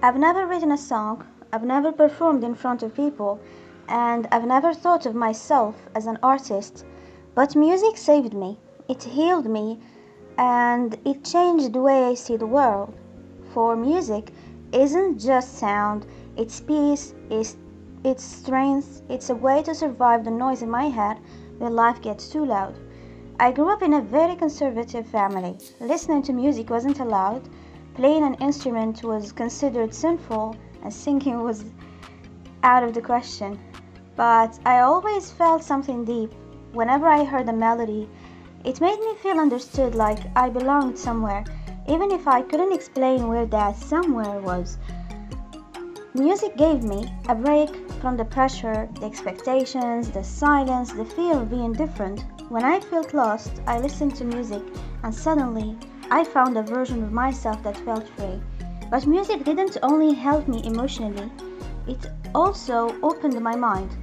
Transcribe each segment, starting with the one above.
I've never written a song, I've never performed in front of people, and I've never thought of myself as an artist. But music saved me, it healed me, and it changed the way I see the world. For music isn't just sound, it's peace, it's strength, it's a way to survive the noise in my head when life gets too loud. I grew up in a very conservative family. Listening to music wasn't allowed, playing an instrument was considered sinful, and singing was out of the question. But I always felt something deep. Whenever I heard a melody, it made me feel understood, like I belonged somewhere, even if I couldn't explain where that somewhere was. Music gave me a break from the pressure, the expectations, the silence, the fear of being different. When I felt lost, I listened to music, and suddenly I found a version of myself that felt free. But music didn't only help me emotionally, it also opened my mind.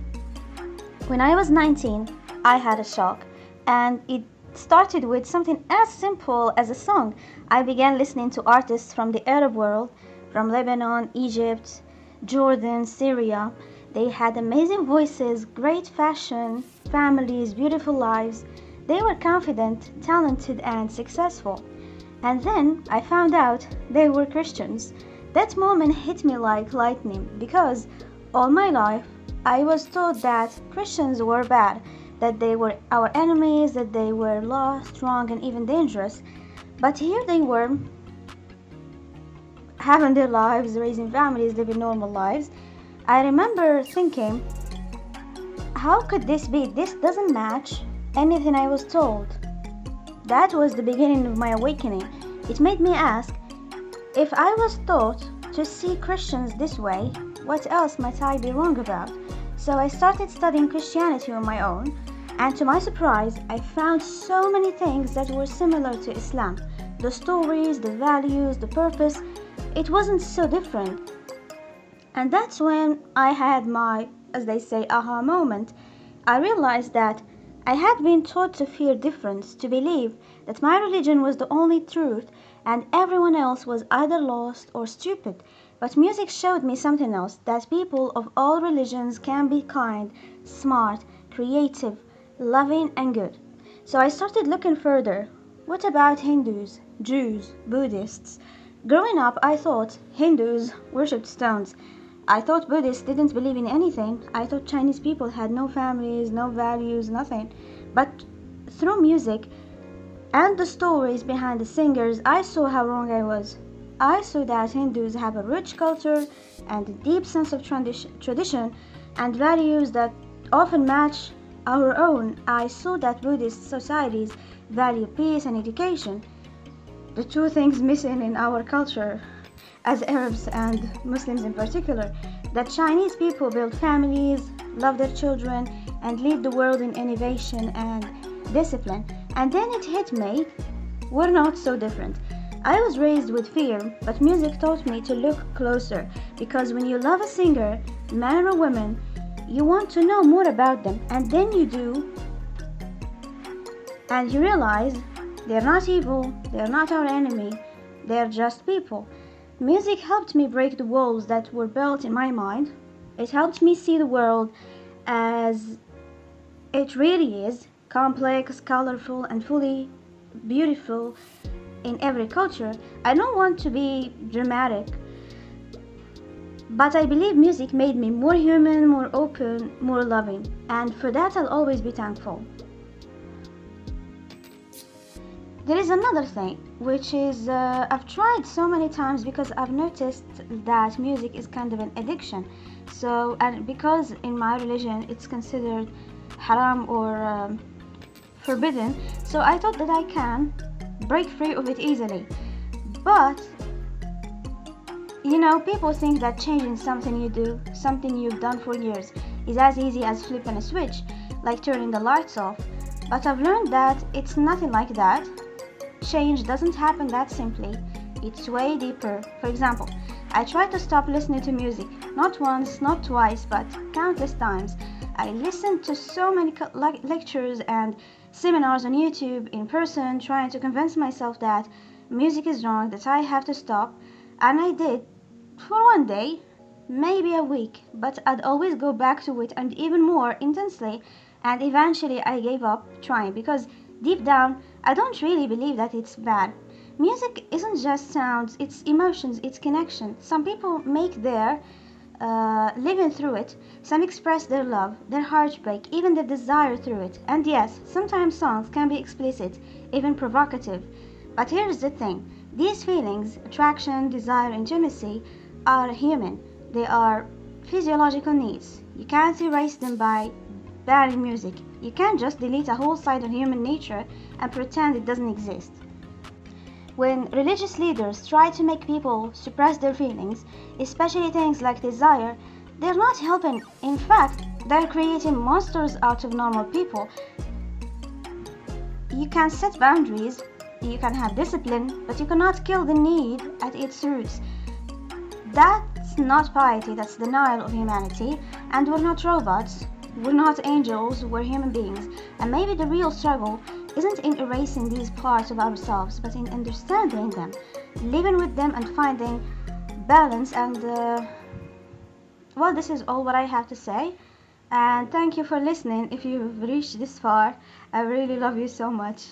When I was 19, I had a shock, and it started with something as simple as a song. I began listening to artists from the Arab world, from Lebanon, Egypt, Jordan, Syria. They had amazing voices, great fashion, families, beautiful lives. They were confident, talented, and successful. And then I found out they were Christians. That moment hit me like lightning because all my life I was taught that Christians were bad, that they were our enemies, that they were lost, wrong, and even dangerous. But here they were, having their lives, raising families, living normal lives. I remember thinking, how could this be? This doesn't match anything I was told. That was the beginning of my awakening. It made me ask, if I was taught to see Christians this way, what else might I be wrong about? So I started studying Christianity on my own, and to my surprise, I found so many things that were similar to Islam. The stories, the values, the purpose, it wasn't so different. And that's when I had my, as they say, aha moment. I realized that I had been taught to fear difference, to believe that my religion was the only truth and everyone else was either lost or stupid. But music showed me something else, that people of all religions can be kind, smart, creative, loving, and good. So I started looking further. What about Hindus, Jews, Buddhists? Growing up, I thought Hindus worshipped stones. I thought Buddhists didn't believe in anything. I thought Chinese people had no families, no values, nothing. But through music and the stories behind the singers, I saw how wrong I was. I saw that Hindus have a rich culture and a deep sense of tradition and values that often match our own. I saw that Buddhist societies value peace and education, the two things missing in our culture as Arabs and Muslims in particular, that Chinese people build families, love their children, and lead the world in innovation and discipline. And then it hit me, we're not so different. I was raised with fear, but music taught me to look closer, because when you love a singer, man or woman, you want to know more about them, and then you do, and you realize they're not evil, they're not our enemy, they're just people. Music helped me break the walls that were built in my mind. It helped me see the world as it really is, complex, colorful, and fully beautiful in every culture. I don't want to be dramatic, but I believe music made me more human, more open, more loving, and for that I'll always be thankful. There is another thing, which is I've tried so many times because I've noticed that music is kind of an addiction. So, and because in my religion it's considered haram or forbidden, so I thought that I can break free of it easily. But people think that changing something you do, something you've done for years, is as easy as flipping a switch, like turning the lights off. But I've learned that it's nothing like that. Change doesn't happen that simply. It's way deeper. For example, I tried to stop listening to music, not once, not twice, but countless times. I listened to so many lectures and seminars on YouTube, in person, trying to convince myself that music is wrong, that I have to stop, and I did for one day, maybe a week, but I'd always go back to it and even more intensely, and eventually I gave up trying because deep down I don't really believe that it's bad. Music isn't just sounds, it's emotions, it's connection. Some people make their living through it. Some express their love, their heartbreak, even their desire through it. And yes, sometimes songs can be explicit, even provocative. But here's the thing, these feelings, attraction, desire, intimacy, are human. They are physiological needs. You can't erase them by banning music. You can't just delete a whole side of human nature and pretend it doesn't exist. When religious leaders try to make people suppress their feelings, especially things like desire, they're not helping. In fact, they're creating monsters out of normal people. You can set boundaries, you can have discipline, but you cannot kill the need at its roots. That's not piety, that's denial of humanity. And we're not robots, we're not angels, we're human beings. And maybe the real struggle isn't in erasing these parts of ourselves, but in understanding them, living with them, and finding balance. And well, this is all what I have to say. And thank you for listening if you've reached this far. I really love you so much.